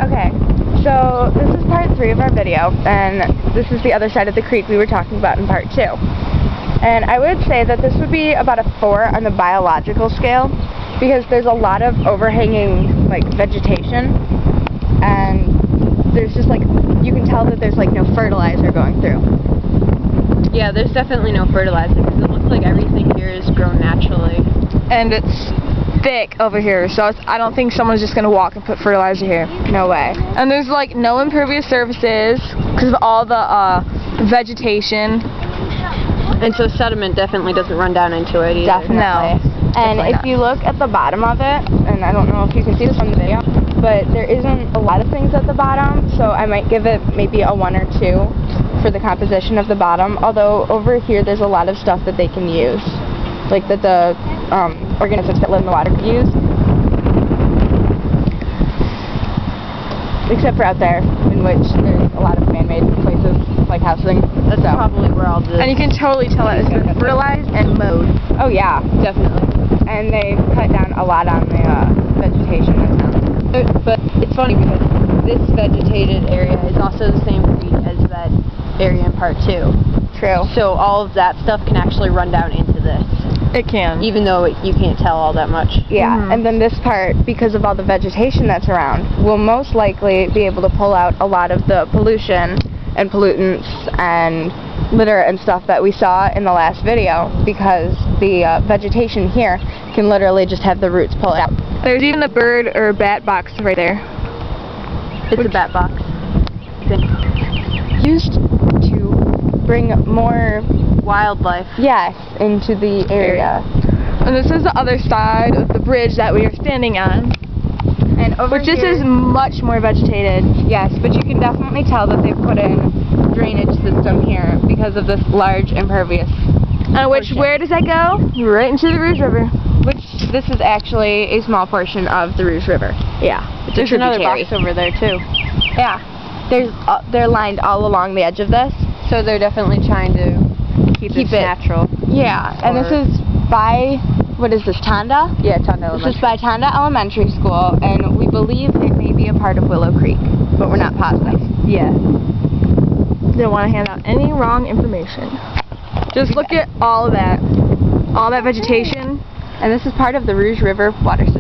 Okay, so this is part 3 of our video, and this is the other side of the creek we were talking about in part 2. And I would say that this would be about a 4 on the biological scale, because there's a lot of overhanging, like, vegetation, and there's just, like, you can tell that there's, like, no fertilizer going through. Yeah, there's definitely no fertilizer, because it looks like everything here is grown naturally. And it's thick over here, so I don't think someone's just gonna walk and put fertilizer here. No way. And there's like no impervious surfaces because of all the vegetation. And so sediment definitely doesn't run down into it either. Definitely. No. And if you look at the bottom of it, and I don't know if you can see this on the video, but there isn't a lot of things at the bottom, so I might give it maybe a 1 or 2 for the composition of the bottom, although over here there's a lot of stuff that they can use, like that the organisms that live in the water could use. Except for out there, in which there's a lot of man-made places, like housing. That's probably where all the... And you can totally tell that it's been fertilized and mowed. Oh yeah, Definitely. and they cut down a lot on the vegetation that's down there. But it's funny because this vegetated area is also the same creek as that area in part 2. True. So all of that stuff can actually run down into this, It can. even though you can't tell all that much. Yeah, and then this part, because of all the vegetation that's around, will most likely be able to pull out a lot of the pollution and pollutants and litter and stuff that we saw in the last video, because the vegetation here can literally just have the roots pull it out. There's even a bird or bat box right there. It's a bat box. Used to bring more Wildlife. yes into the area. And this is the other side of the bridge that we are standing on. And over Which this here, is much more vegetated. yes, but you can definitely tell that they've put in drainage system here because of this large impervious. Where does that go? Right into the Rouge River. Which this is actually a small portion of the Rouge River. Yeah, it's There's a another tributary. box over there too. Yeah, they're lined all along the edge of this. So they're definitely trying to keep it natural. Yeah, and this is by, what is this, Tonda? Yeah, Tonda This is by Tonda Elementary School, and we believe it may be a part of Willow Creek, but we're not positive. Yeah. Don't want to hand out any wrong information. Just look at all of that. All that vegetation. And this is part of the Rouge River water system.